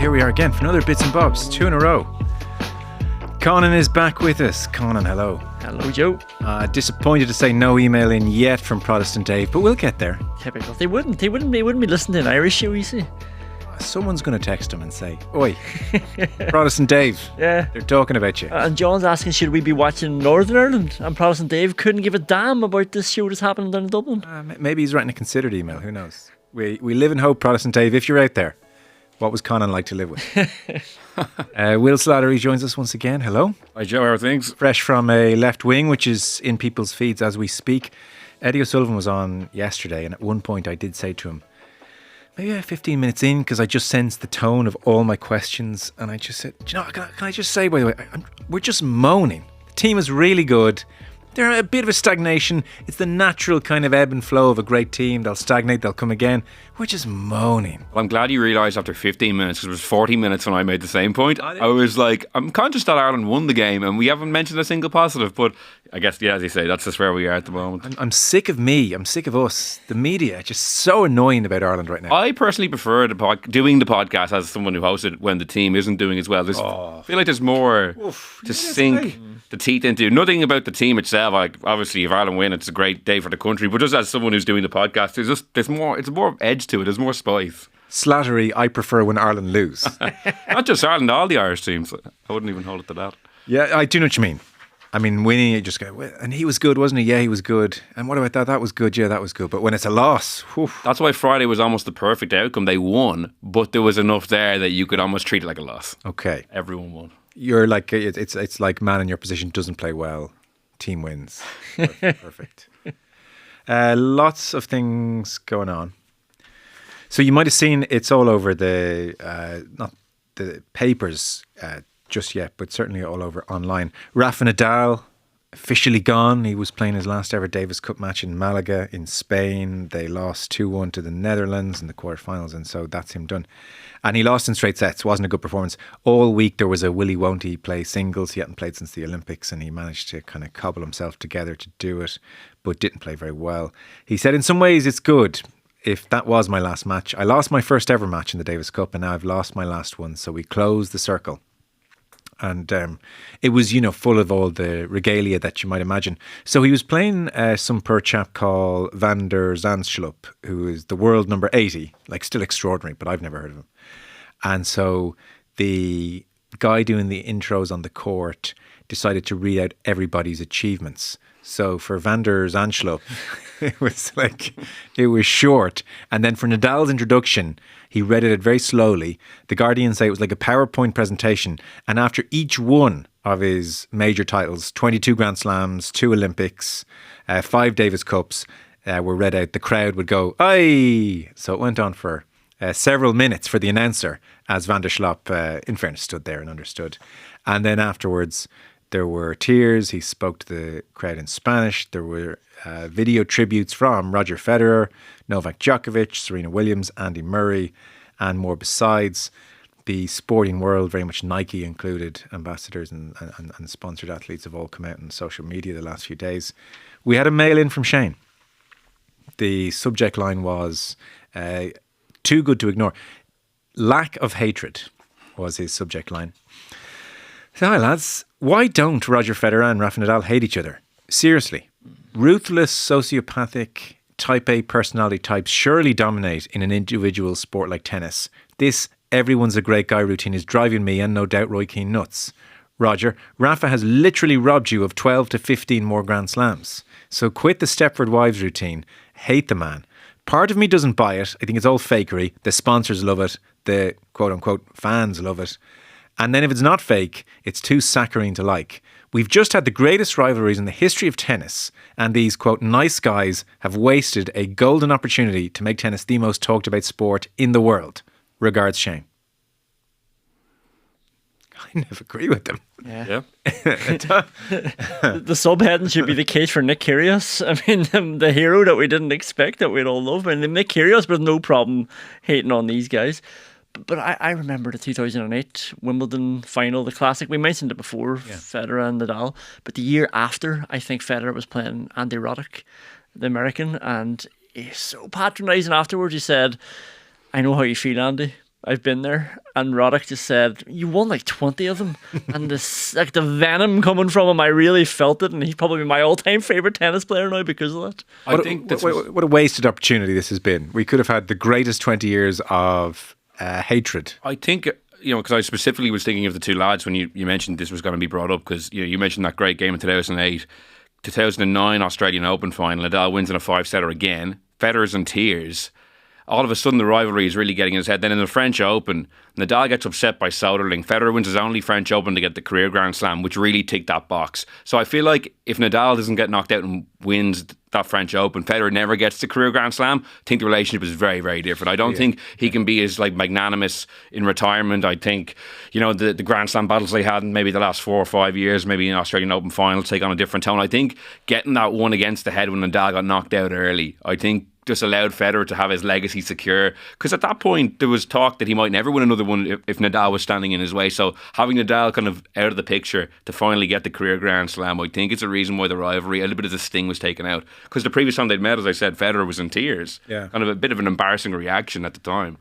here we are again for another Bits and Bobs, 2 in a row. Conán is back with us. Conán, hello. Hello, Joe. Disappointed to say no email in yet from Protestant Dave, but we'll get there. Typical. They wouldn't be listening to an Irish show, you see. Someone's going to text him and say, "Oi, Protestant Dave, Yeah. they're talking about you." And John's asking, should we be watching Northern Ireland? And Protestant Dave couldn't give a damn about this show that's happening down in Dublin. Maybe he's writing a considered email, who knows? We live in hope, Protestant Dave, if you're out there. What was Conán like to live with? Will Slattery joins us once again. Hello. Hi Joe, how are things? Fresh from a left wing, which is in people's feeds as we speak. Eddie O'Sullivan was on yesterday, and at one point I did say to him, maybe 15 minutes in, because I just sensed the tone of all my questions, and I just said, do you know, can I just say, by the way, we're just moaning. The team is really good. They're a bit of a stagnation. It's the natural kind of ebb and flow of a great team. They'll stagnate, they'll come again. We're just moaning. Well, I'm glad you realised after 15 minutes, because it was 40 minutes when I made the same point. I was like, I'm conscious that Ireland won the game and we haven't mentioned a single positive, but I guess, yeah, as you say, that's just where we are at the moment. I'm sick of me. I'm sick of us. The media, just so annoying about Ireland right now. I personally prefer doing the podcast as someone who hosts it when the team isn't doing as well. I feel like there's more to sink the teeth into. Nothing about the team itself. Like, obviously, if Ireland win, it's a great day for the country. But just as someone who's doing the podcast, there's more edge to it. There's more spice. Slattery, I prefer when Ireland lose. Not just Ireland, all the Irish teams. I wouldn't even hold it to that. Yeah, I do know what you mean. I mean, winning, you just go, well, and he was good, wasn't he? Yeah, he was good. And what about that? That was good. Yeah, that was good. But when it's a loss, whew. That's why Friday was almost the perfect outcome. They won, but there was enough there that you could almost treat it like a loss. Okay. Everyone won. You're like, it's like man in your position doesn't play well, team wins. Perfect. Lots of things going on. So you might have seen it's all over not the papers just yet, but certainly all over online. Rafa Nadal officially gone. He was playing his last ever Davis Cup match in Malaga in Spain. They lost 2-1 to the Netherlands in the quarterfinals, and so that's him done. And he lost in straight sets. Wasn't a good performance. All week there was a will he won't he play singles. He hadn't played since the Olympics, and he managed to kind of cobble himself together to do it, but didn't play very well. He said, in some ways it's good. If that was my last match, I lost my first ever match in the Davis Cup, and now I've lost my last one. So we closed the circle. And it was, full of all the regalia that you might imagine. So he was playing some poor chap called Van der Zandschulp, who is the world number 80, like still extraordinary, but I've never heard of him. And so the guy doing the intros on the court decided to read out everybody's achievements. So for Van der Zandschulp, it was short. And then for Nadal's introduction, he read it very slowly. The Guardian say it was like a PowerPoint presentation. And after each one of his major titles, 22 Grand Slams, 2 Olympics, 5 Davis Cups were read out, the crowd would go, "Aye!" So it went on for several minutes for the announcer as Van der Schlup, in fairness, stood there and understood. And then afterwards, there were tears. He spoke to the crowd in Spanish. There were video tributes from Roger Federer, Novak Djokovic, Serena Williams, Andy Murray, and more besides. The sporting world, very much Nike included, ambassadors and sponsored athletes have all come out on social media the last few days. We had a mail in from Shane. The subject line was too good to ignore. Lack of hatred was his subject line. So, hi lads, why don't Roger Federer and Rafa Nadal hate each other? Seriously. Ruthless, sociopathic, type A personality types surely dominate in an individual sport like tennis. This everyone's a great guy routine is driving me and no doubt Roy Keane nuts. Roger, Rafa has literally robbed you of 12 to 15 more Grand Slams. So quit the Stepford Wives routine. Hate the man. Part of me doesn't buy it. I think it's all fakery. The sponsors love it. The quote-unquote fans love it. And then if it's not fake, it's too saccharine to like. We've just had the greatest rivalries in the history of tennis, and these, quote, nice guys have wasted a golden opportunity to make tennis the most talked about sport in the world. Regards, Shane. I never agree with them. Yeah. The subheading should be the case for Nick Kyrgios. I mean, the hero that we didn't expect, that we'd all love. I mean, Nick Kyrgios was no problem hating on these guys. But I remember the 2008 Wimbledon final, the classic. We mentioned it before, Federer and Nadal. But the year after, I think Federer was playing Andy Roddick, the American, and he's so patronising afterwards. He said, "I know how you feel, Andy, I've been there. And Roddick just said, you won like 20 of them. And this, like the venom coming from him, I really felt it. And he's probably my all-time favourite tennis player now because of that. What a wasted opportunity this has been. We could have had the greatest 20 years of hatred. I think, because I specifically was thinking of the two lads when you mentioned this was going to be brought up, because you mentioned that great game in 2008. 2009 Australian Open final, Nadal wins in a 5-setter again. Federer's in tears. All of a sudden, the rivalry is really getting in his head. Then in the French Open, Nadal gets upset by Soderling. Federer wins his only French Open to get the career Grand Slam, which really ticked that box. So I feel like if Nadal doesn't get knocked out and wins that French Open, Federer never gets the career Grand Slam, I think the relationship is very, very different. I don't think he can be as magnanimous in retirement. I think, the Grand Slam battles they had in maybe the last 4 or 5 years, maybe in Australian Open final, take on a different tone. I think getting that one against the head when Nadal got knocked out early, I think just allowed Federer to have his legacy secure, because at that point there was talk that he might never win another one if Nadal was standing in his way. So having Nadal kind of out of the picture to finally get the career Grand Slam, I think it's a reason why the rivalry, a little bit of the sting was taken out, because the previous time they'd met, as I said, Federer was in tears. Kind of a bit of an embarrassing reaction at the time.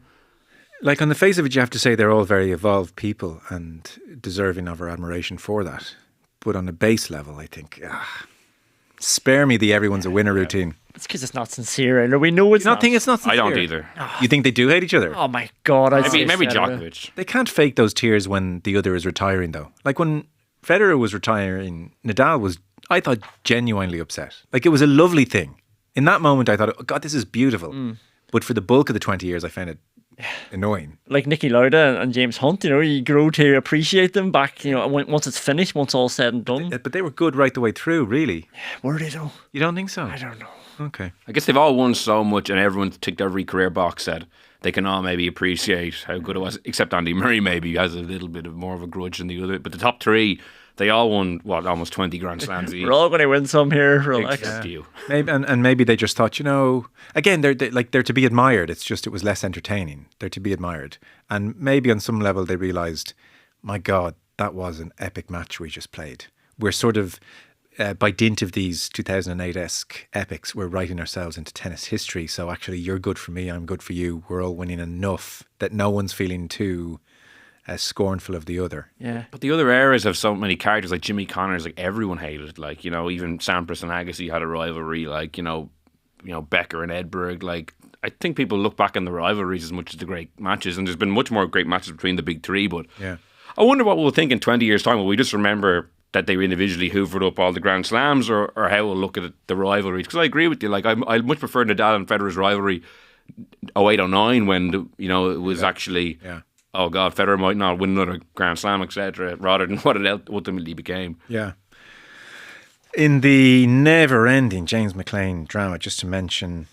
Like, on the face of it, you have to say they're all very evolved people and deserving of our admiration for that. But on a base level, I think, spare me the everyone's a winner routine. It's because it's not sincere. And we know it's not. I think it's not sincere. I don't either. You think they do hate each other? Oh my God. Maybe Djokovic. They can't fake those tears when the other is retiring, though. Like when Federer was retiring, Nadal was, I thought, genuinely upset. Like, it was a lovely thing. In that moment, I thought, oh God, this is beautiful. But for the bulk of the 20 years, I found it annoying. Like Nicky Lauda and James Hunt, you grow to appreciate them back, once it's finished, once all said and done. But they were good right the way through, really. Were they though? You don't think so? I don't know. Okay. I guess they've all won so much and everyone's ticked every career box that they can all maybe appreciate how good it was, except Andy Murray maybe has a little bit of more of a grudge than the other. But the top three, they all won, almost 20 Grand Slams each. We're all going to win some here, relax. Maybe, and maybe they just thought, again, they're to be admired. It's just, it was less entertaining. They're to be admired. And maybe on some level they realised, my God, that was an epic match we just played. We're sort of, by dint of these 2008-esque epics, we're writing ourselves into tennis history. So actually, you're good for me, I'm good for you. We're all winning enough that no one's feeling too scornful of the other. Yeah. But the other eras have so many characters, like Jimmy Connors, like everyone hated. Like, even Sampras and Agassi had a rivalry, like, Becker and Edberg. Like, I think people look back on the rivalries as much as the great matches, and there's been much more great matches between the big three. But I wonder what we'll think in 20 years' time. Will we just remember that they individually hoovered up all the Grand Slams, or how we'll look at the rivalries? Because I agree with you. Like, I much prefer Nadal and Federer's rivalry 08-09 when it was actually oh God, Federer might not win another Grand Slam, etc., rather than what it ultimately became. Yeah. In the never-ending James McClean drama, just to mention,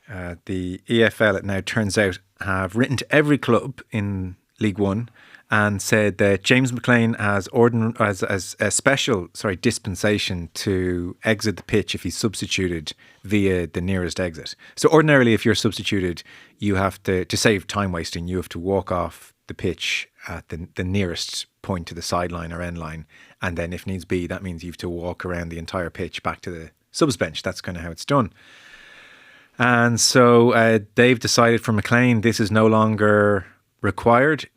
the EFL, it now turns out, have written to every club in League One and said that James McClean has as a special dispensation to exit the pitch if he's substituted via the nearest exit. So ordinarily, if you're substituted, you have to save time wasting, you have to walk off the pitch at the nearest point to the sideline or end line, and then if needs be, that means you have to walk around the entire pitch back to the subs bench. That's kind of how it's done. And so they've decided for McClean this is no longer required.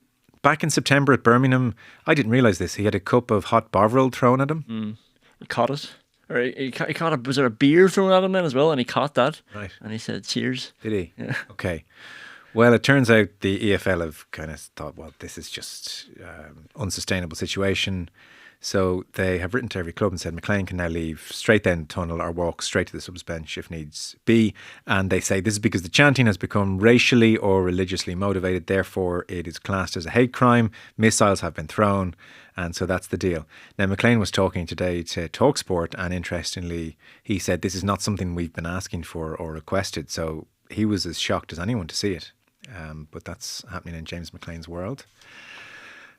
Back in September at Birmingham, I didn't realise this, he had a cup of hot Bovril thrown at him. He caught it. Or he caught was there a beer thrown at him then as well? And he caught that. Right. And he said, cheers. Did he? Yeah. Okay. Well, it turns out the EFL have kind of thought, well, this is just unsustainable situation. So they have written to every club and said McClean can now leave straight down the tunnel or walk straight to the subs bench if needs be. And they say this is because the chanting has become racially or religiously motivated. Therefore, it is classed as a hate crime. Missiles have been thrown. And so that's the deal. Now, McClean was talking today to TalkSport, and interestingly, he said this is not something we've been asking for or requested. So he was as shocked as anyone to see it. But that's happening in James McClean's world.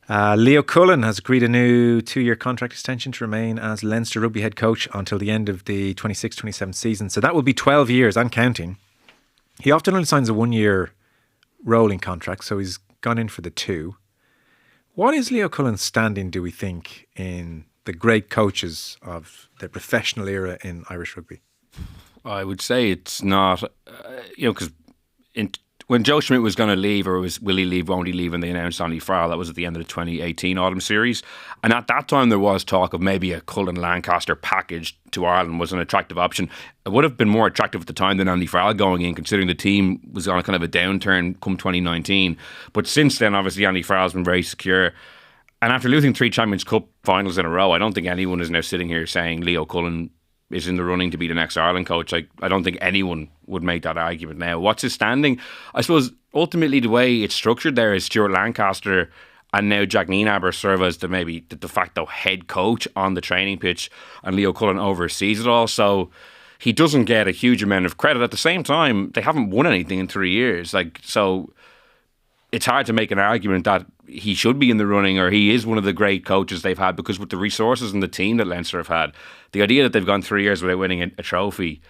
Leo Cullen has agreed a new 2-year contract extension to remain as Leinster Rugby head coach until the end of the 26-27 season. So that will be 12 years and counting. He often only signs a 1-year rolling contract, so he's gone in for the 2. What is Leo Cullen's standing, do we think, in the great coaches of the professional era in Irish rugby? I would say it's not, because when Joe Schmidt was going to leave, or will he leave, won't he leave, and they announced Andy Farrell, that was at the end of the 2018 autumn series. And at that time, there was talk of maybe a Cullen-Lancaster package to Ireland was an attractive option. It would have been more attractive at the time than Andy Farrell going in, considering the team was on a kind of a downturn come 2019. But since then, obviously, Andy Farrell's been very secure. And after losing 3 Champions Cup finals in a row, I don't think anyone is now sitting here saying Leo Cullen is in the running to be the next Ireland coach. I don't think anyone would make that argument now. What's his standing? I suppose ultimately the way it's structured there is Stuart Lancaster and now Jack Nienaber serve as maybe the de facto head coach on the training pitch, and Leo Cullen oversees it all. So he doesn't get a huge amount of credit. At the same time, they haven't won anything in 3 years. So it's hard to make an argument that he should be in the running or he is one of the great coaches they've had, because with the resources and the team that Leinster have had, the idea that they've gone 3 years without winning a trophy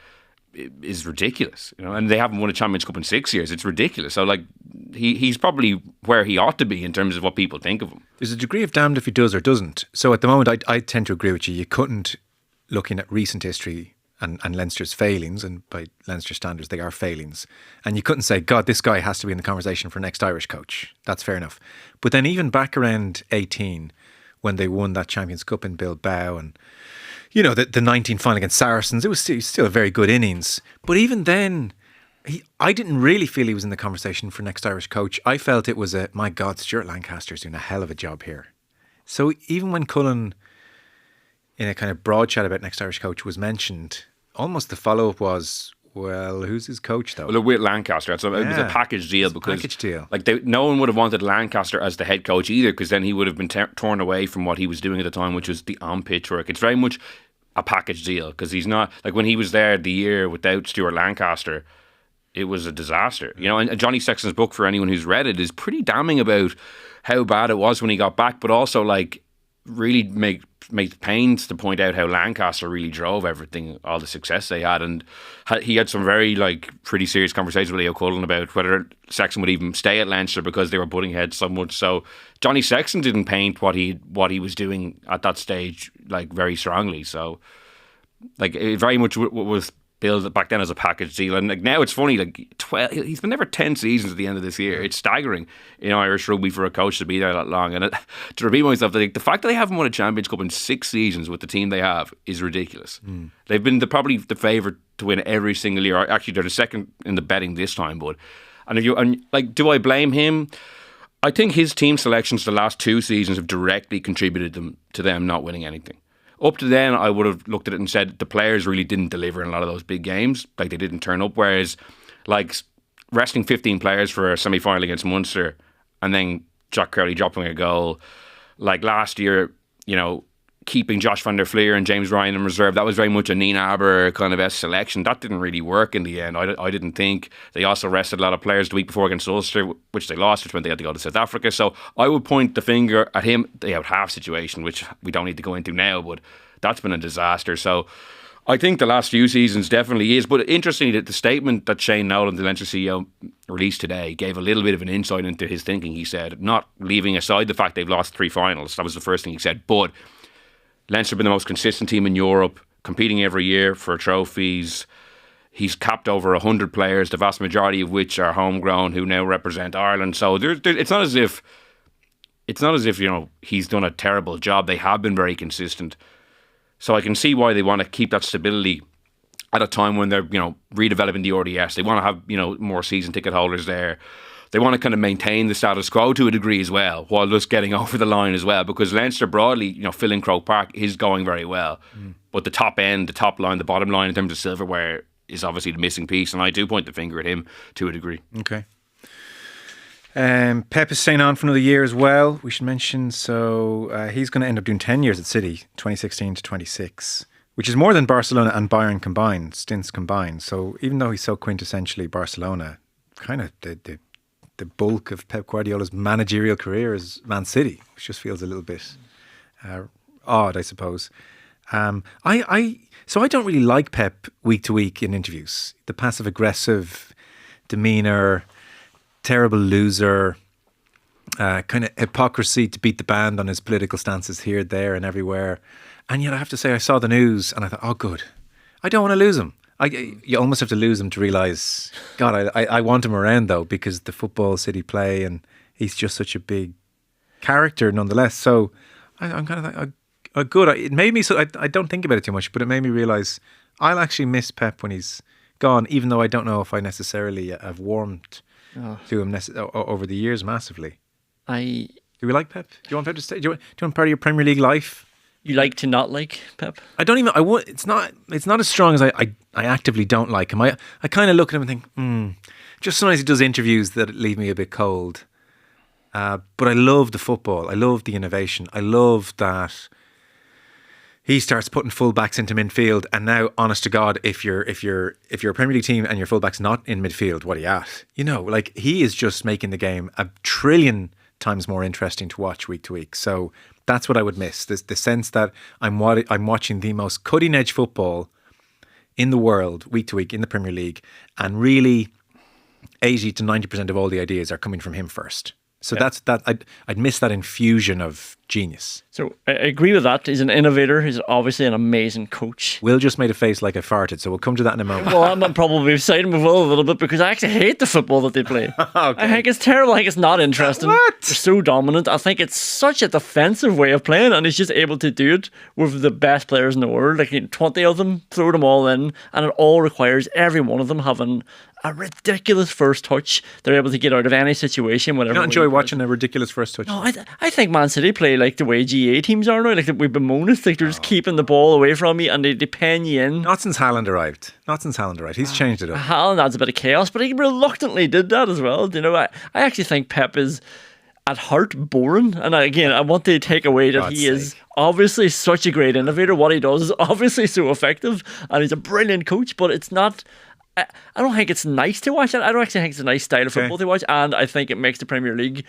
is ridiculous, and they haven't won a Champions Cup in 6 years. It's ridiculous. So he's probably where he ought to be in terms of what people think of him. There's a degree of damned if he does or doesn't. So at the moment, I tend to agree with you. You couldn't, looking at recent history and Leinster's failings, and by Leinster standards, they are failings. And you couldn't say, God, this guy has to be in the conversation for next Irish coach. That's fair enough. But then even back around 18, when they won that Champions Cup in Bilbao and, the 19 final against Saracens, it was still a very good innings. But even then, I didn't really feel he was in the conversation for next Irish coach. I felt it was my God, Stuart Lancaster's doing a hell of a job here. So even when Cullen, in a kind of broad chat about next Irish coach, was mentioned, almost the follow-up was, well, who's his coach though? Well, with Lancaster, it was a package deal, because no one would have wanted Lancaster as the head coach either, because then he would have been torn away from what he was doing at the time, which was the on-pitch work. It's very much a package deal, because he's not, when he was there the year without Stuart Lancaster, it was a disaster. And Johnny Sexton's book, for anyone who's read it, is pretty damning about how bad it was when he got back, but also really make pains to point out how Lancaster really drove everything, all the success they had. And he had some very pretty serious conversations with Leo Cullen about whether Sexton would even stay at Leinster because they were butting heads so much. So Johnny Sexton didn't paint what he was doing at that stage very strongly. So it very much was billed back then as a package deal, and now it's funny. 12, he's been there for 10 seasons at the end of this year. It's staggering in Irish rugby for a coach to be there that long. And to repeat myself, the fact that they haven't won a Champions Cup in 6 seasons with the team they have is ridiculous. They've been probably the favourite to win every single year. Actually, they're the second in the betting this time, bud. And do I blame him? I think his team selections the last 2 seasons have directly contributed to them not winning anything. Up to then, I would have looked at it and said the players really didn't deliver in a lot of those big games. They didn't turn up. Whereas, resting 15 players for a semi-final against Munster and then Jack Crowley dropping a goal. Last year, keeping Josh van der Fleer and James Ryan in reserve, that was very much a Nienaber kind of selection. That didn't really work in the end. I didn't think. They also rested a lot of players the week before against Ulster, which they lost, which meant they had to go to South Africa. So I would point the finger at him. The out half situation, which we don't need to go into now, but that's been a disaster. So I think the last few seasons definitely is. But interestingly, the statement that Shane Nolan, the Leinster CEO, released today gave a little bit of an insight into his thinking. He said, not leaving aside the fact they've lost 3 finals, that was the first thing he said, but Leinster have been the most consistent team in Europe, competing every year for trophies. He's capped over 100 players, the vast majority of which are homegrown, who now represent Ireland. So it's not as if he's done a terrible job. They have been very consistent. So I can see why they want to keep that stability at a time when they're redeveloping the RDS. They want to have more season ticket holders there. They want to kind of maintain the status quo to a degree as well, while just getting over the line as well, because Leinster broadly, filling Croke Park is going very well. But the top end, the top line, the bottom line in terms of silverware is obviously the missing piece, and I do point the finger at him to a degree. Okay. Pep is staying on for another year as well, we should mention. So he's going to end up doing 10 years at City, 2016 to 26, which is more than Barcelona and Bayern combined, stints combined. So even though he's so quintessentially Barcelona, kind of the bulk of Pep Guardiola's managerial career is Man City, which just feels a little bit odd, I suppose. So I don't really like Pep week to week in interviews. The passive aggressive demeanour, terrible loser, kind of hypocrisy to beat the band on his political stances here, there and everywhere. And yet I have to say, I saw the news and I thought, oh good, I don't want to lose him. You almost have to lose him to realise, God, I want him around though, because the football City play, and he's just such a big character nonetheless. So I'm kind of like, good. It made me, so I don't think about it too much, but it made me realise I'll actually miss Pep when he's gone, even though I don't know if I necessarily have warmed to him over the years massively. Do we like Pep? Do you want Pep to stay? Do you want part of your Premier League life? You like to not like Pep? I don't even. I would. It's not as strong as I actively don't like him. I kind of look at him and think, Just sometimes he does interviews that leave me a bit cold. But I love the football. I love the innovation. I love that he starts putting fullbacks into midfield. And now, honest to God, if you're a Premier League team and your fullback's not in midfield, what are you at? Like he is just making the game a trillion times more interesting to watch week to week. So that's what I would miss. The sense that I'm watching the most cutting edge football in the world week to week in the Premier League, and really 80 to 90% of all the ideas are coming from him first. So that's that. I'd miss that infusion of genius. So I agree with that. He's an innovator. He's obviously an amazing coach. Will just made a face like I farted, so we'll come to that in a moment. Well, I'm probably siding with Will a little bit because I actually hate the football that they play. Okay. I think it's terrible. I think it's not interesting. What? They're so dominant. I think it's such a defensive way of playing, and he's just able to do it with the best players in the world. Like 20 of them, throw them all in, and it all requires every one of them having a ridiculous first touch. They're able to get out of any situation. Whatever. You don't enjoy watching a ridiculous first touch? No, I think Man City play like the way GA teams are now. Like we've been moaning, like they're just keeping the ball away from you and they pen you in. Not since Haaland arrived. He's changed it up. Haaland adds a bit of chaos, but he reluctantly did that as well. I actually think Pep is at heart boring. And I want to take away that he is obviously such a great innovator. What he does is obviously so effective, and he's a brilliant coach, but it's not. I don't think it's nice to watch. I don't actually think it's a nice style of football to watch, and I think it makes the Premier League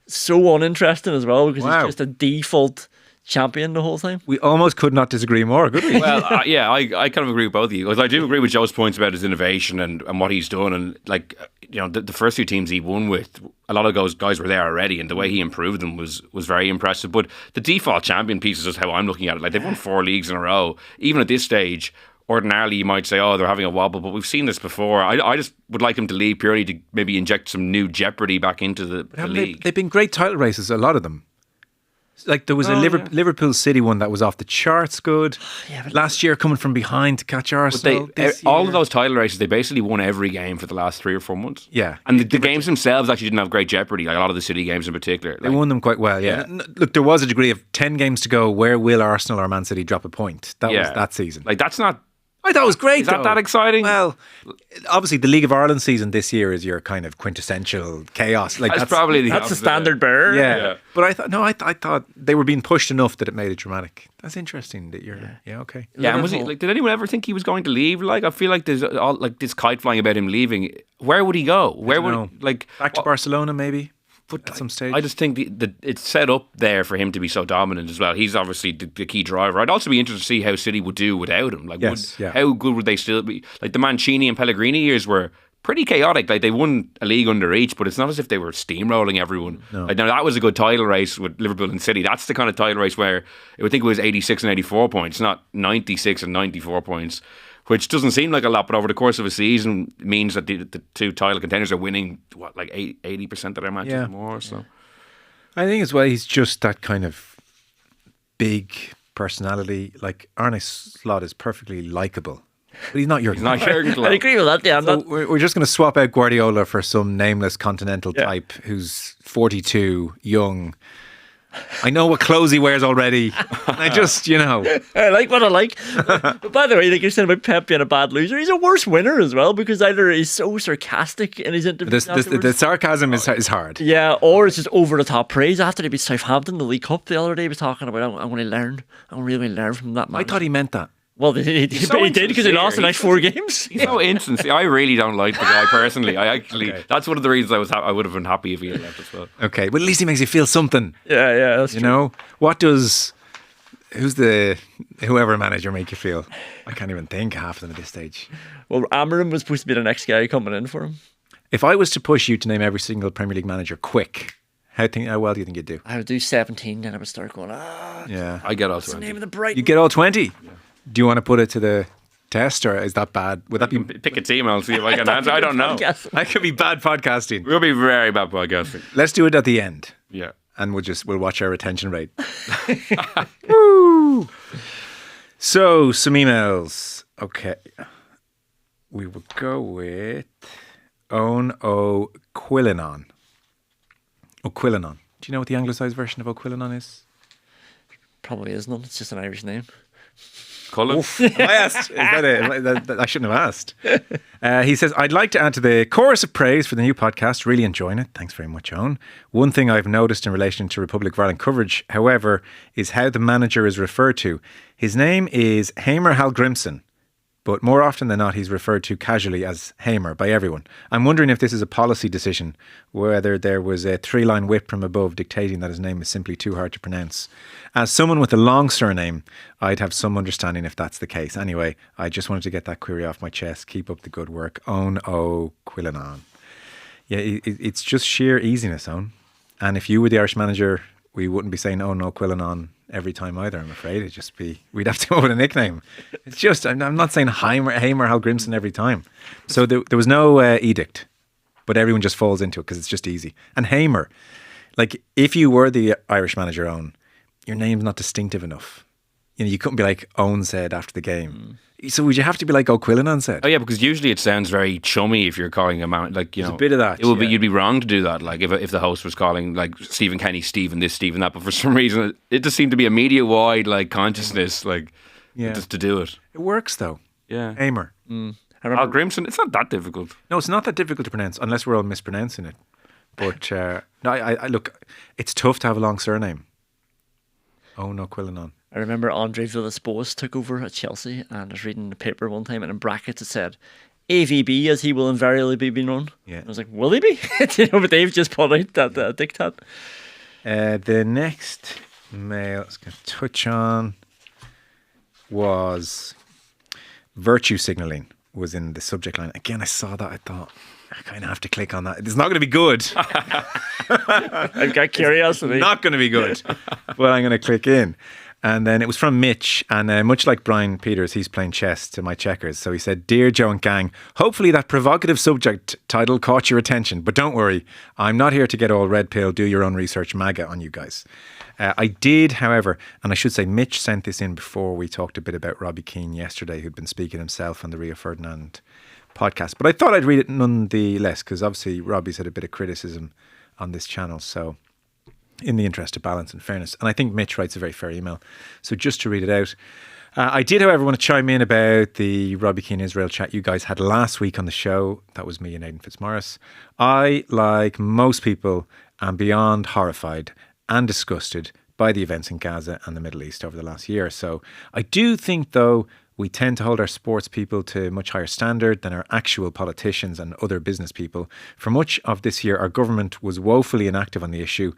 so uninteresting as well because he's just a default champion the whole time. We almost could not disagree more, could we? Well, I kind of agree with both of you, because I do agree with Joe's points about his innovation and what he's done, and the first few teams he won with, a lot of those guys were there already, and the way he improved them was very impressive. But the default champion piece is just how I'm looking at it. Like, they've won 4 leagues in a row. Even at this stage, ordinarily you might say, they're having a wobble, but we've seen this before. I just would like him to leave purely to maybe inject some new jeopardy back into the league. They've been great title races, a lot of them. Like there was a Liverpool City one that was off the charts good. Last year coming from behind to catch Arsenal. All of those title races, they basically won every game for the last 3 or 4 months. Yeah. And the games themselves actually didn't have great jeopardy, like a lot of the City games in particular. They won them quite well, yeah. Look, there was a degree of 10 games to go. Where will Arsenal or Man City drop a point? That was that season. Like, that's not... I thought it was great. Is that exciting? Well, obviously the League of Ireland season this year is your kind of quintessential chaos. Like that's probably the standard bearer. Yeah. But I thought they were being pushed enough that it made it dramatic. That's interesting that you're okay. Yeah, and was he did anyone ever think he was going to leave? Like, I feel like there's all like this kite flying about him leaving. Where would he go? Where would back to Barcelona maybe? But at some stage, I just think it's set up there for him to be so dominant as well. He's obviously the key driver. I'd also be interested to see how City would do without him. Like, how good would they still be? Like, the Mancini and Pellegrini years were pretty chaotic. Like, they won a league under each, but it's not as if they were steamrolling everyone. No. Like, now that was a good title race with Liverpool and City. That's the kind of title race where I would think it was 86 and 84 points, not 96 and 94 points. Which doesn't seem like a lot, but over the course of a season means that the 2 title contenders are winning, 80% of their matches or more. So, I think as well, he's just that kind of big personality. Like, Arne Slot is perfectly likable, but he's not Jurgen Klopp. I agree with that, yeah. We're just going to swap out Guardiola for some nameless continental type who's 42, young. I know what clothes he wears already. I just, I like what I like. But by the way, like you're saying about Pep being a bad loser, he's a worse winner as well, because either he's so sarcastic in his interviews. The sarcasm is hard. Yeah, or it's just over the top praise. After they beat Southampton, the League Cup the other day, he was talking about, I'm going to learn. I'm really learn from that man. I thought he meant that. Well, he did because he lost the next 4 games. He's so insincere. I really don't like the guy personally. That's one of the reasons I would have been happy if he had left as well. Okay, but at least he makes you feel something. Yeah, that's true. Whoever manager make you feel? I can't even think half of them at this stage. Well, Amarim was supposed to be the next guy coming in for him. If I was to push you to name every single Premier League manager quick, how well do you think you'd do? I would do 17, then I would start going, yeah. I get all 20. What's the name of the Brighton? You get all 20? Yeah. Do you want to put it to the test, or is that bad? Would that be? Pick a team, I'll see if I can answer. I don't know. That could be bad podcasting. We'll be very bad podcasting. Let's do it at the end. Yeah. And we'll watch our retention rate. Woo! So, some emails. Okay. We will go with Owen O'Quillanon. O'Quillanon. Do you know what the anglicised version of O'Quillanon is? Probably is none. It's just an Irish name. Cullen. I asked. Is that it? I shouldn't have asked. He says, I'd like to add to the chorus of praise for the new podcast. Really enjoying it. Thanks very much, Owen. One thing I've noticed in relation to Republic of Ireland coverage, however, is how the manager is referred to. His name is Hamer Hallgrimsson, but more often than not, he's referred to casually as Hamer by everyone. I'm wondering if this is a policy decision, whether there was a 3-line whip from above dictating that his name is simply too hard to pronounce. As someone with a long surname, I'd have some understanding if that's the case. Anyway, I just wanted to get that query off my chest. Keep up the good work. Owen O'Quillanon. Yeah, it's just sheer easiness, Owen. And if you were the Irish manager, we wouldn't be saying Owen O'Quillanon every time either, I'm afraid. It'd just be, we'd have to come up with a nickname. It's just, I'm not saying Hamer Hallgrimsson every time. So there was no edict, but everyone just falls into it because it's just easy. And Hamer, like if you were the Irish manager, Owen, your name's not distinctive enough. You know, you couldn't be like Owen said after the game. So would you have to be like O'Quillanon said? Oh yeah, because usually it sounds very chummy if you're calling a man, like, you know, There's a bit of that. It would be, you'd be wrong to do that. Like if the host was calling like Stephen Kenny, Stephen this, Stephen that, but for some reason it just seemed to be a media wide like consciousness, like just to do it. It works though. Yeah, Hamer. Al Grimson. It's not that difficult. No, it's not that difficult to pronounce unless we're all mispronouncing it. But no, I look, it's tough to have a long surname. Oh no, Quillanon. I remember Andre Villas-Boas took over at Chelsea, and I was reading the paper one time, and in brackets it said AVB, as he will invariably be known. Yeah. I was like, will he be? You know, but they've just put out that diktat. The next mail I was going to touch on was virtue signalling was in the subject line. Again, I saw that. I thought, I kind of have to click on that. It's not going to be good. I've got curiosity. Not going to be good. But I'm going to click in. And then it was from Mitch, and much like Brian Peters, he's playing chess to my checkers. So he said, Dear Joe and Gang, hopefully that provocative subject title caught your attention, but don't worry, I'm not here to get all red pill, do your own research MAGA on you guys. I did, however, and I should say Mitch sent this in before we talked a bit about Robbie Keane yesterday, who'd been speaking himself on the Rio Ferdinand podcast. But I thought I'd read it nonetheless, because obviously Robbie's had a bit of criticism on this channel, so in the interest of balance and fairness. And I think Mitch writes a very fair email. So just to read it out. I did, however, want to chime in about the Robbie Keane Israel chat you guys had last week on the show. That was me and Aidan Fitzmaurice. I, like most people, am beyond horrified and disgusted by the events in Gaza and the Middle East over the last year or so. I do think, though, we tend to hold our sports people to a much higher standard than our actual politicians and other business people. For much of this year, our government was woefully inactive on the issue,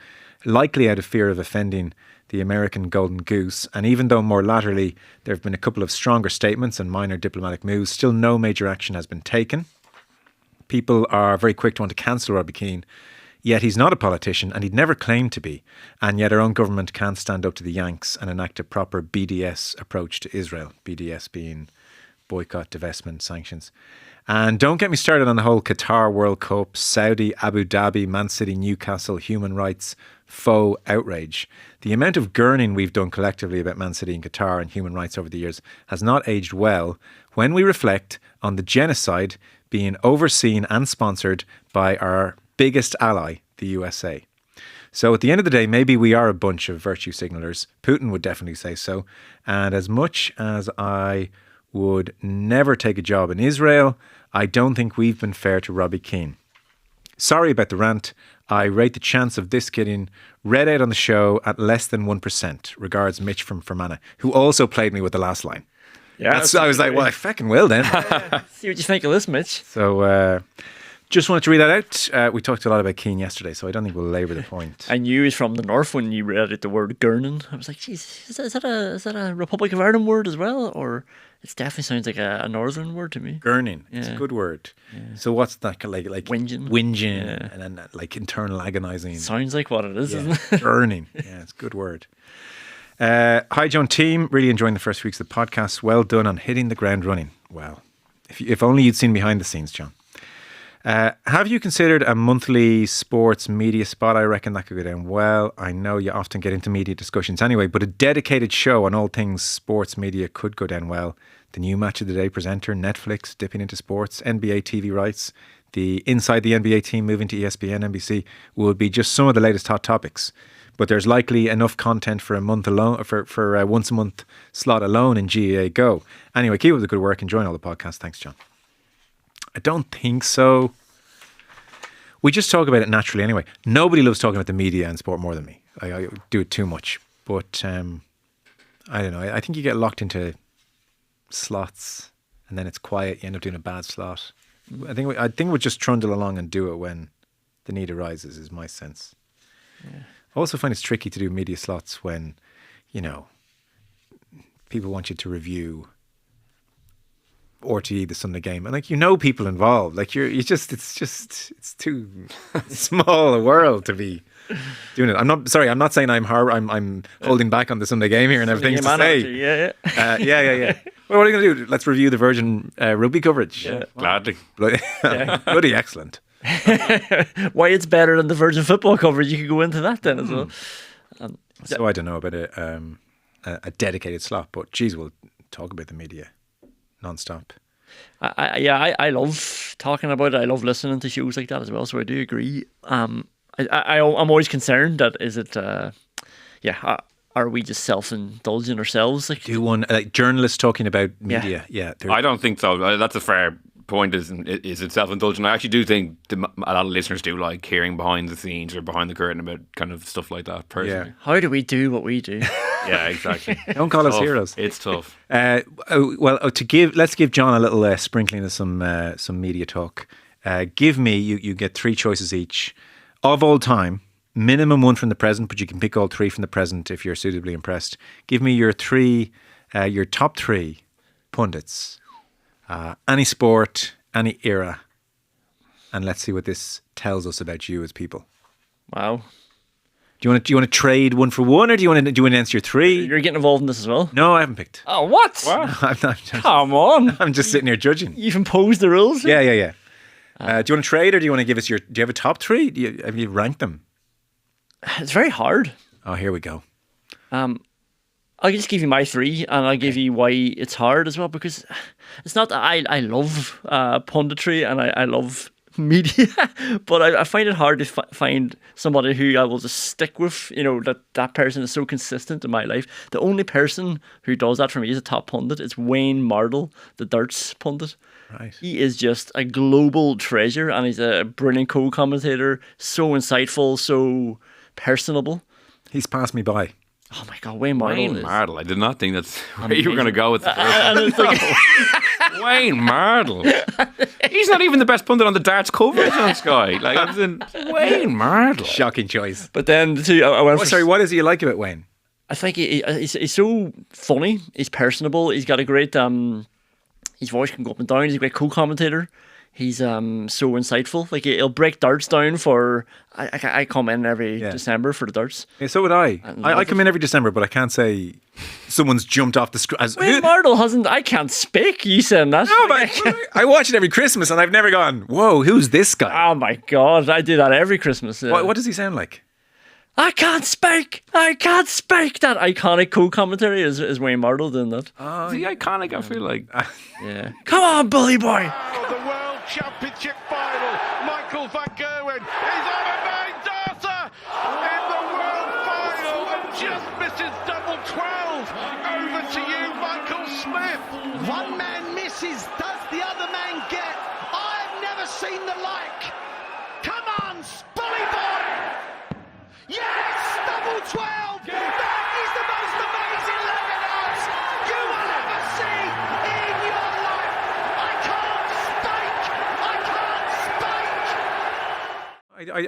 likely out of fear of offending the American golden goose. And even though more latterly there have been a couple of stronger statements and minor diplomatic moves, still no major action has been taken. People are very quick to want to cancel Robbie Keane, yet he's not a politician and he'd never claimed to be. And yet our own government can't stand up to the Yanks and enact a proper BDS approach to Israel. BDS being boycott, divestment, sanctions. And don't get me started on the whole Qatar World Cup, Saudi, Abu Dhabi, Man City, Newcastle, human rights, faux outrage. The amount of gurning we've done collectively about Man City and Qatar and human rights over the years has not aged well when we reflect on the genocide being overseen and sponsored by our biggest ally, the USA. So at the end of the day, maybe we are a bunch of virtue signalers. Putin would definitely say so. And as much as I would never take a job in Israel, I don't think we've been fair to Robbie Keane. Sorry about the rant. I rate the chance of this getting read out on the show at less than 1%. Regards, Mitch from Fermanagh, who also played me with the last line. Yeah, I was like, well, I fucking will then. See what you think of this, Mitch. So just wanted to read that out. We talked a lot about Keane yesterday, so I don't think we'll labour the point. I knew he was from the north when you read out the word Gurnin. I was like, geez, is that a Republic of Ireland word as well? Or it definitely sounds like a northern word to me. Gurning. Yeah. It's a good word. Yeah. So what's that like whinging? Whinging and then like internal agonising. Sounds like what it is, isn't it? Gurning. Yeah, it's a good word. Hi, Joan team. Really enjoying the first weeks of the podcast. Well done on hitting the ground running. Well, if only you'd seen behind the scenes, John. Have you considered a monthly sports media spot? I reckon that could go down well. I know you often get into media discussions anyway, but a dedicated show on all things sports media could go down well. The new Match of the Day presenter, Netflix dipping into sports, NBA TV rights, the Inside the NBA team moving to ESPN, NBC would be just some of the latest hot topics. But there's likely enough content for a month alone, for a once a month slot alone in GEA Go. Anyway, keep up the good work. Enjoying all the podcasts. Thanks, John. I don't think so. We just talk about it naturally anyway. Nobody loves talking about the media and sport more than me. I do it too much. But I don't know. I think you get locked into slots and then it's quiet. You end up doing a bad slot. I think we'll just trundle along and do it when the need arises, is my sense. Yeah. I also find it's tricky to do media slots when, people want you to review RTE the Sunday game, and people involved. It's too small a world to be doing it. I'm not saying I'm holding back on the Sunday game here and everything to say. Yeah. Well, what are you going to do? Let's review the Virgin rugby coverage. Yeah, gladly. Bloody excellent. Why it's better than the Virgin football coverage? You could go into that then as well. So I don't know about a dedicated slot, but geez, we'll talk about the media non-stop. I love talking about it. I love listening to shows like that as well. So I do agree. I'm always concerned that are we just self-indulging ourselves? Do one journalists talking about media? Yeah, I don't think so. That's a fair point. Is it self-indulgent? I actually do think a lot of listeners do like hearing behind the scenes or behind the curtain about kind of stuff like that. Personally, yeah. How do we do what we do? Yeah, exactly. Don't call us heroes. It's tough. Let's give John a little sprinkling of some media talk. Give me you get three choices each of all time. Minimum one from the present, but you can pick all three from the present if you're suitably impressed. Give me your top three pundits, any sport, any era, and let's see what this tells us about you as people. Wow. Do you want to trade one for one, or do you want to answer your three? You're getting involved in this as well? No, I haven't picked. Oh, what? No, I'm not. Come on. I'm just sitting here judging. You've imposed the rules? Yeah. Do you want to trade, or do you want to give us do you have a top three? Have you ranked them? It's very hard. Oh, here we go. I'll just give you my three, and I'll give you why it's hard as well, because it's not that I love punditry and I love media, but I find it hard to find somebody who I will just stick with, that person is so consistent in my life. The only person who does that for me is a top pundit. It's Wayne Mardle, the darts pundit. Right. He is just a global treasure, and he's a brilliant co-commentator, so insightful, so personable. He's passed me by. Oh my God, Wayne Mardle. I did not think that's where you were going to go with the first one. Wayne Mardle. He's not even the best pundit on the darts coverage on Sky. Wayne Mardle. Shocking choice. But then what is he like about Wayne? I think he's so funny. He's personable. He's got a great his voice can go up and down. He's a great co-commentator. He's so insightful. He'll break darts down for. I come in every December for the darts. Yeah, so would I. I come in every December, but I can't say someone's jumped off the screen. Wayne Mardle hasn't. I can't speak. You saying that? No, but I watch it every Christmas, and I've never gone, whoa, who's this guy? Oh my God, I do that every Christmas. What does he sound like? I can't speak. That iconic co-commentary is Wayne Mardle doing that. Oh, the iconic. I feel like. Yeah. Come on, bully boy. The World Championship final. Michael van Gerwen is on a 9-darter in the World final and just misses double 12. Over to you, Michael Smith. One man misses, does the other man get? I've never seen the like. Come on, bully boy. Yes, double 12. That is the most amazing leg dance you will ever see in your life. I can't speak.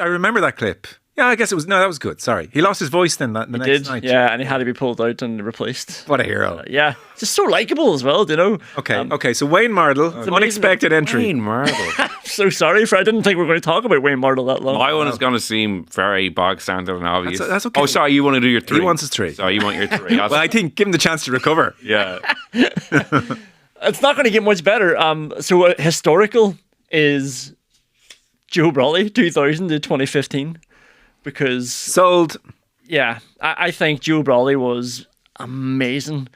I remember that clip. Yeah, I guess it was. No, that was good. Sorry. He lost his voice then the next night. Yeah, and he had to be pulled out and replaced. What a hero. Yeah, just so likable as well, do you know? Okay, so Wayne Mardle, unexpected entry. Wayne Mardle. I'm so sorry I didn't think we were going to talk about Wayne Mardle that long. My one is going to seem very bog standard and obvious. That's okay. Oh, sorry, you want to do your 3? He wants his 3. Sorry, you want your 3. Well, I think give him the chance to recover. Yeah. It's not going to get much better. So historical is Joe Brawley, 2000 to 2015. Because Sold. yeah, I think Joe Brawley was amazing.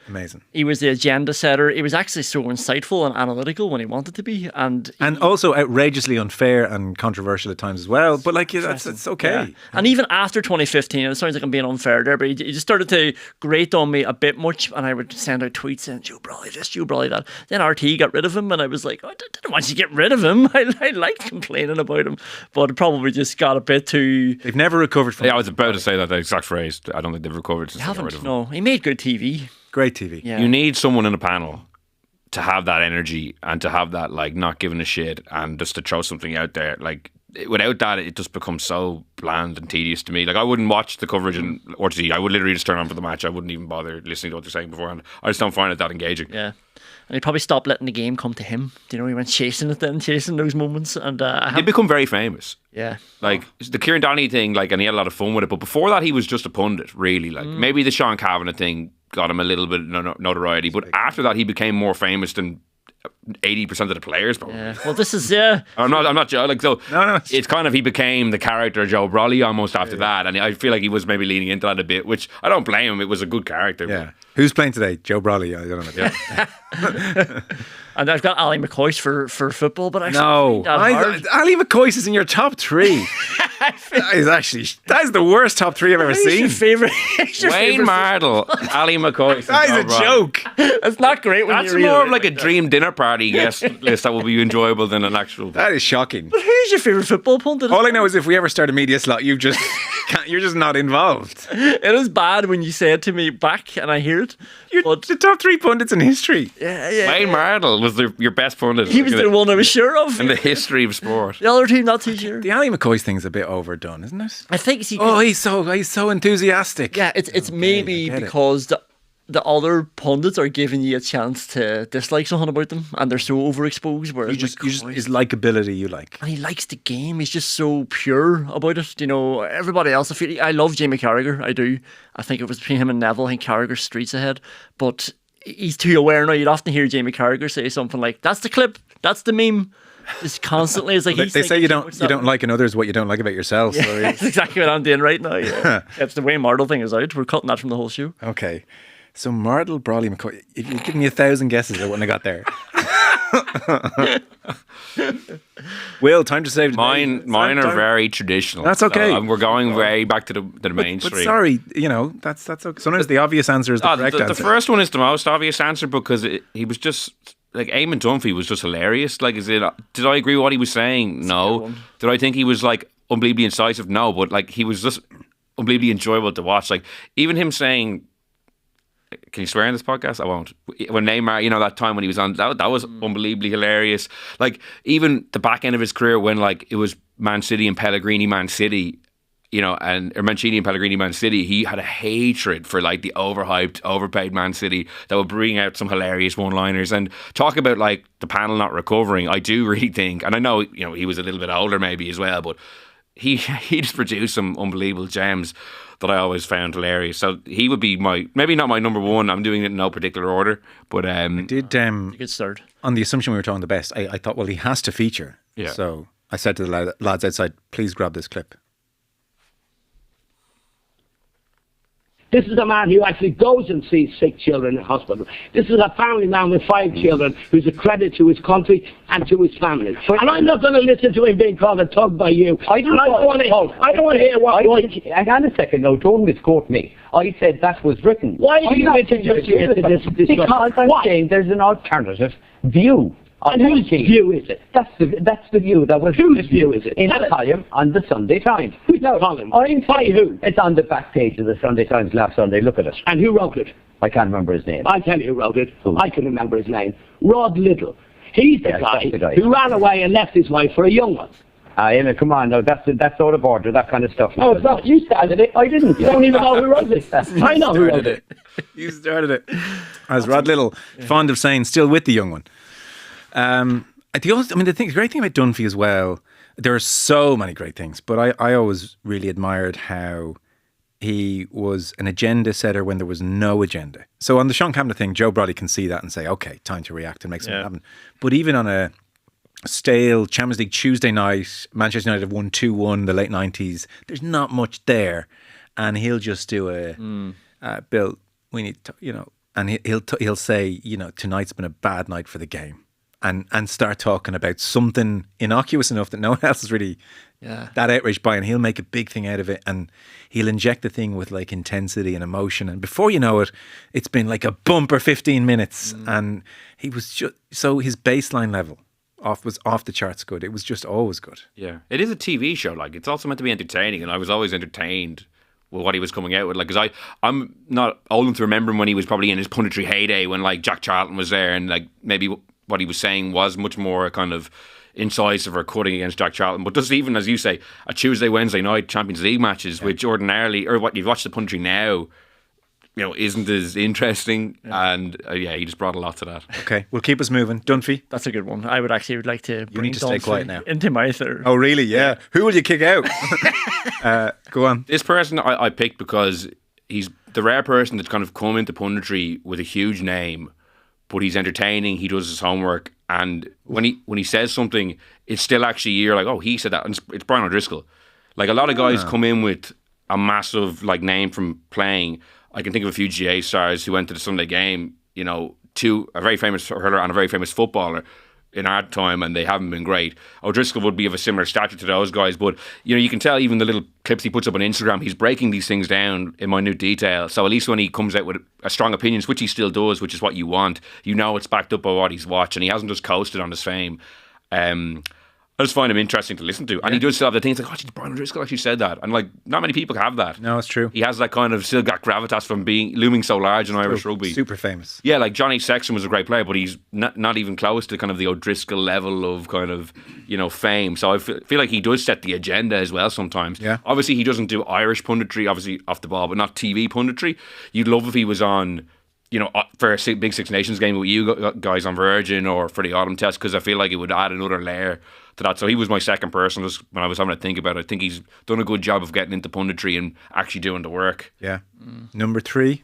He was the agenda setter. He was actually so insightful and analytical when he wanted to be, and also outrageously unfair and controversial at times as well. But like, it's okay. Yeah. And even after 2015, and it sounds like I'm being unfair there, but he just started to grate on me a bit much, and I would send out tweets saying, Joe Brawley this, Joe Brawley that. Then RT got rid of him, and I was like, I didn't want you to get rid of him. I liked complaining about him, but it probably just got a bit too... They've never recovered from... Yeah, I was about to say that exact phrase. I don't think they've recovered since they got rid of him. No, he made good TV. Great TV. Yeah. You need someone in a panel to have that energy and to have that, like, not giving a shit and just to throw something out there. Like, without that, it just becomes so bland and tedious to me. Like, I wouldn't watch the coverage in RTÉ. I would literally just turn on for the match. I wouldn't even bother listening to what they're saying beforehand. I just don't find it that engaging. Yeah. And he probably stopped letting the game come to him. Do you know, he went chasing it then, chasing those moments. And They become very famous. Yeah. Like, the Kieran Donny thing, like, and he had a lot of fun with it. But before that, he was just a pundit, really. Like, maybe the Sean Kavanagh thing got him a little bit of notoriety. But after that, he became more famous than 80% of the players, probably. Yeah. Well, this is I'm not Joe. Like, so No. it's kind of, he became the character Joe Brawley almost after that, and I feel like he was maybe leaning into that a bit, which I don't blame him. It was a good character. Yeah. Who's playing today? Joe Brawley. I don't know. Yeah. And I've got Ali McCoist for football, but actually No, Ali McCoist is in your top 3. That is the worst top 3 I've ever seen. Your favorite? Wayne Mardle, Ali McCoist. That is a joke. It's not great when That's you read more it of like a dream dinner party guest list that will be enjoyable than an actual. That is shocking. But who's your favorite football pundit? All I know is if we ever start a media slot, you're just not involved. It is bad when you say it to me back and I hear it. You're the top 3 pundits in history. Yeah. Wayne Mardle was your best pundit. He was the one I was sure of. in the history of sport. The other team, not too sure. The Ali McCoist thing's a bit overdone, isn't it? I think he's so enthusiastic. Yeah, it's maybe because the other pundits are giving you a chance to dislike something about them, and they're so overexposed. Whereas his likability you like, and he likes the game. He's just so pure about it. You know, everybody else. I love Jamie Carragher. I do. I think it was between him and Neville. I think Carragher's streets ahead, but he's too aware now. You'd often hear Jamie Carragher say something like, "That's the clip. That's the meme." Just constantly, it's like they say you don't like in others what you don't like about yourself. Yeah, So that's exactly what I'm doing right now. Yeah. It's the Wayne Mardle thing is out. We're cutting that from the whole show. Okay, so Mardle, Brawley, McCoy. If you give me 1,000 guesses, I wouldn't have got there. Will, time to save. Mine are very traditional. That's okay. So, we're going way back to the mainstream. But sorry, that's okay. Sometimes the obvious answer is the correct answer. The first one is the most obvious answer because he was just like Eamon Dunphy was just hilarious. Like, did I agree with what he was saying? No. Did I think he was like unbelievably incisive? No. But like he was just unbelievably enjoyable to watch. Like even him saying, "Can you swear in this podcast?" I won't. When Neymar, that time when he was on, that was unbelievably hilarious. Like even the back end of his career when like it was Man City and Pellegrini Man City, or Mancini and Pellegrini Man City, he had a hatred for like the overhyped, overpaid Man City that would bring out some hilarious one-liners. And talk about like the panel not recovering, I do really think, and I know he was a little bit older maybe as well, but he just produced some unbelievable gems that I always found hilarious. So he would be maybe not my number 1. I'm doing it in no particular order, but I did good start. On the assumption we were talking the best. I thought, well, he has to feature. Yeah. So I said to the lads outside, please grab this clip. This is a man who actually goes and sees sick children in hospital. This is a family man with 5 children who's a credit to his country and to his family. And I'm not going to listen to him being called a thug by you. I don't want to hear what... Hang on a second, no, don't misquote me. I said that was written. Why do you introduce this? Because I'm saying there's an alternative view. And whose view is it? That's the view that was... Whose view is it? In a column on the Sunday Times. Who's that column? By who? It's on the back page of the Sunday Times last Sunday. Look at it. And who wrote it? I can't remember his name. I'll tell you who wrote it. Who? I can remember his name. Rod Little. He's the guy that's the guy who ran away and left his wife for a young one. Eamon, come on, no, that's out of order, that kind of stuff. No, it's not. You started it. I didn't. You don't even know who wrote it. I know who wrote it. You started it. As Rod Little, fond of saying, still with the young one. The great thing about Dunphy as well, there are so many great things, but I always really admired how he was an agenda setter when there was no agenda. So on the Sean Campbell thing, Joe Brody can see that and say, okay, time to react and make something happen. But even on a stale Champions League Tuesday night, Manchester United have won 2-1 the late 90s, there's not much there. And he'll just do Bill, we need to, and he'll say, tonight's been a bad night for the game. And start talking about something innocuous enough that no one else is really that outraged by, and he'll make a big thing out of it, and he'll inject the thing with like intensity and emotion, and before you know it, it's been like a bumper 15 minutes, and he was just so his baseline level was off the charts good. It was just always good. Yeah, it is a TV show. Like, it's also meant to be entertaining, and I was always entertained with what he was coming out with. Like, because I'm not old enough to remember when he was probably in his punditry heyday, when like Jack Charlton was there, and like maybe what he was saying was much more kind of incisive or cutting against Jack Charlton. But just even, as you say, a Tuesday, Wednesday night Champions League matches, which ordinarily, or what you've watched the punditry now, isn't as interesting. And he just brought a lot to that. Okay, we'll keep us moving. Dunphy. That's a good one. I would like to bring need to stay Dunphy quiet now. into my third. Oh, really? Yeah. Who will you kick out? Go on. This person I picked because he's the rare person that's kind of come into punditry with a huge name, but he's entertaining, he does his homework, and when he says something, it's still actually, you're like, oh, he said that, and it's Brian O'Driscoll. Like, a lot of guys come in with a massive like name from playing. I can think of a few GA stars who went to the Sunday game, to a very famous hurler and a very famous footballer in our time, and they haven't been great. O'Driscoll would be of a similar stature to those guys, but you can tell even the little clips he puts up on Instagram, he's breaking these things down in minute detail. So at least when he comes out with a strong opinions, which he still does, which is what you want, it's backed up by what he's watched, and he hasn't just coasted on his fame. I just find him interesting to listen to, and he does still have the thing. It's like, oh, Brian O'Driscoll actually said that, and like not many people have that. No, it's true. He has that kind of still got gravitas from looming so large in Irish rugby. Super famous. Yeah, like Johnny Sexton was a great player, but he's not even close to kind of the O'Driscoll level of kind of fame. So I feel like he does set the agenda as well sometimes. Yeah. Obviously, he doesn't do Irish punditry, obviously off the ball, but not TV punditry. You'd love if he was on, for a big Six Nations game with you guys on Virgin or for the Autumn Test, because I feel like it would add another layer to that. So he was my second person just when I was having to think about it. I think he's done a good job of getting into punditry and actually doing the work. Yeah. Number 3.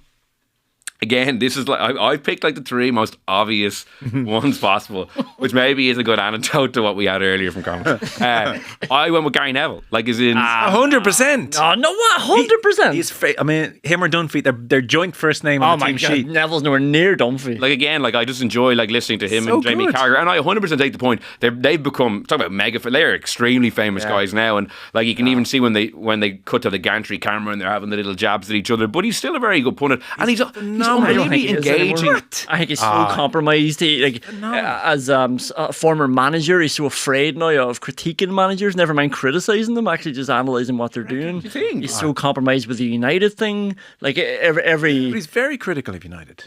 Again, this is like I've picked like the 3 most obvious ones possible, which maybe is a good antidote to what we had earlier from Conor. I went with Gary Neville, like as in 100%. Oh no, what? 100%. He's him or Dunphy, their joint first name on the team sheet. Neville's nowhere near Dunphy. Like again, like I just enjoy like listening to him and Jamie Carragher, and I 100% take the point. They've become, talk about they're extremely famous guys now, and like you can even see when they cut to the gantry camera and they're having the little jabs at each other. But he's still a very good pundit, and he's unbelievably engaging. I think he's so compromised. As a former manager, he's so afraid now of critiquing managers, never mind criticising them, actually just analysing what they're doing. He's so compromised with the United thing. Like every But he's very critical of United.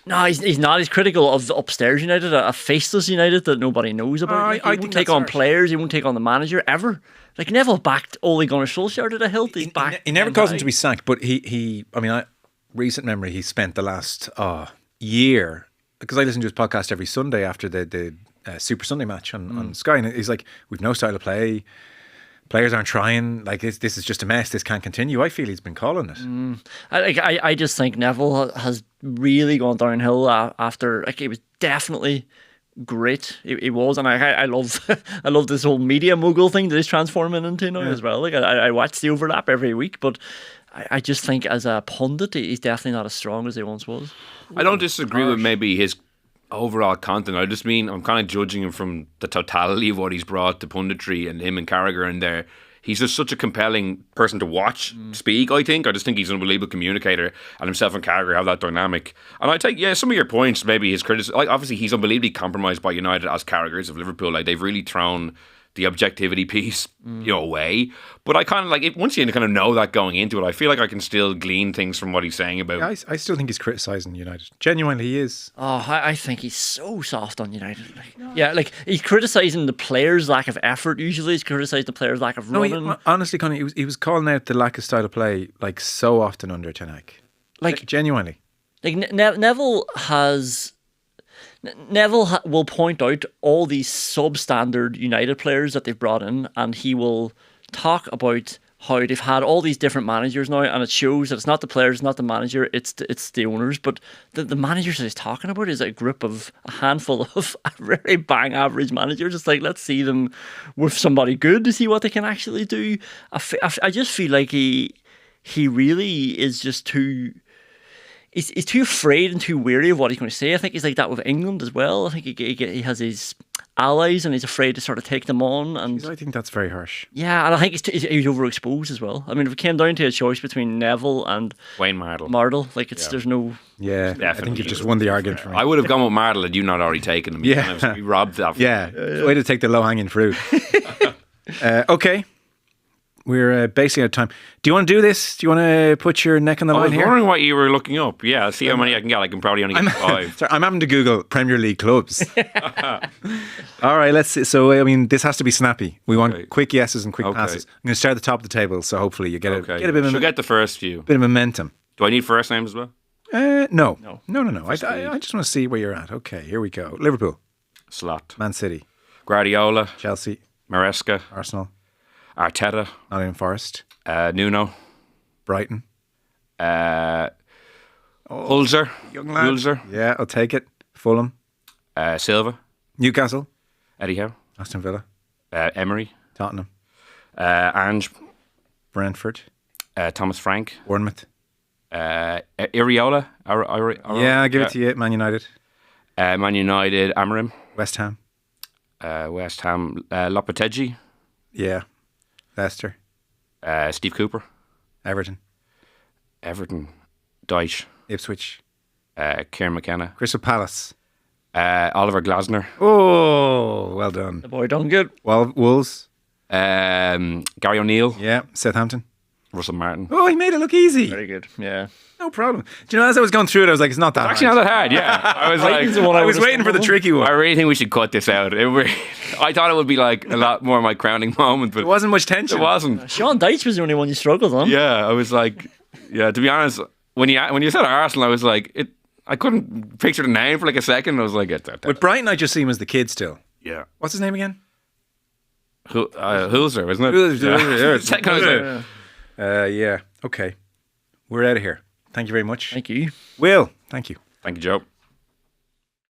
No, he's not. He's critical of the upstairs United, a faceless United that nobody knows about. He won't take on players. He won't take on the manager ever. Like Neville backed Ole Gunnar Solskjaer to the hilt. He never caused him to be sacked, but recent memory, he spent the last year, because I listen to his podcast every Sunday after the Super Sunday match on Sky, and he's like, we've no style of play. Players aren't trying. Like this is just a mess. This can't continue. I feel he's been calling it. I just think Neville has really gone downhill after. Like, it was definitely great. It was, and I love I love this whole media mogul thing that he's transforming into now as well. Like I watch the overlap every week, but I just think as a pundit, he's definitely not as strong as he once was. I don't disagree with maybe his overall content. I just mean I'm kind of judging him from the totality of what he's brought to punditry, and him and Carragher in there. He's just such a compelling person to watch speak, I think. I just think he's an unbelievable communicator, and himself and Carragher have that dynamic. And I take, some of your points, maybe his criticism. Like, obviously, he's unbelievably compromised by United as Carragher is of Liverpool. Like, they've really thrown the objectivity piece, away. But I kind of like it once you kind of know that going into it. I feel like I can still glean things from what he's saying about. Yeah, I still think he's criticising United. Genuinely, he is. Oh, I think he's so soft on United. Like he's criticising the players' lack of effort. Usually, he's criticising the players' lack of running. Honestly, Connie, he was calling out the lack of style of play like so often under Ten Hag. Like genuinely. Like Neville will point out all these substandard United players that they've brought in, and he will talk about how they've had all these different managers now, and it shows that it's not the players, it's not the manager, it's the owners. But the managers that he's talking about is a handful of very bang average managers. It's like, let's see them with somebody good to see what they can actually do. I just feel like he really is just too. He's too afraid and too wary of what he's going to say. I think he's like that with England as well. I think he has his allies and he's afraid to sort of take them on. And I think that's very harsh. Yeah, and I think he's overexposed as well. I mean, if it came down to a choice between Neville and Wayne Mardle, there's no... Yeah, I think you've just won the argument for me. I would have gone with Mardle had you not already taken him. Yeah. We robbed that. Yeah, way to take the low-hanging fruit. Okay. We're basically out of time. Do you want to do this? Do you want to put your neck on the line here? I was wondering what you were looking up. Yeah, see how many I can get. I can probably only get 5. Sorry, I'm having to Google Premier League clubs. All right, let's see. So, I mean, this has to be snappy. We want quick yeses and quick passes. I'm going to start at the top of the table, so hopefully you get a bit of She'll get the first few. Bit of momentum. Do I need first names as well? No. I just want to see where you're at. Okay, here we go. Liverpool. Slot. Man City. Guardiola. Chelsea. Maresca. Arsenal. Arteta. Nottingham Forest. Nuno. Brighton. Hulzer. Young lad. Hulzer. Yeah, I'll take it. Fulham. Silva. Newcastle. Eddie Howe. Aston Villa. Emery. Tottenham. Ange. Brentford. Thomas Frank. Bournemouth. Iriola. Yeah, I'll give it to you. Man United. Man United. Amorim. West Ham. West Ham. Lopetegui. Yeah. Leicester. Steve Cooper. Everton. Dyche. Ipswich. Kieran McKenna. Crystal Palace. Oliver Glasner. Oh, well done. The boy done good. Well, Wolves. Gary O'Neill. Yeah. Southampton. Russell Martin. Oh, he made it look easy. Very good. Yeah. No problem. Do you know, as I was going through it, I was like, it's not that hard. Actually, not that hard, yeah. I was like, I was waiting for the tricky one. I really think we should cut this out. I thought it would be like a lot more my crowning moment, but there wasn't much tension. It wasn't. Sean Dyche was the only one you struggled on. Yeah, I was like, to be honest, when you said Arsenal, I was like, I couldn't picture the name for like a second. I was like, with Brighton, I just see him as the kid still. Yeah. What's his name again? Hulzer, isn't it? Hulzer. Yeah. Okay. We're out of here. Thank you very much. Thank you. Will, thank you. Thank you, Joe.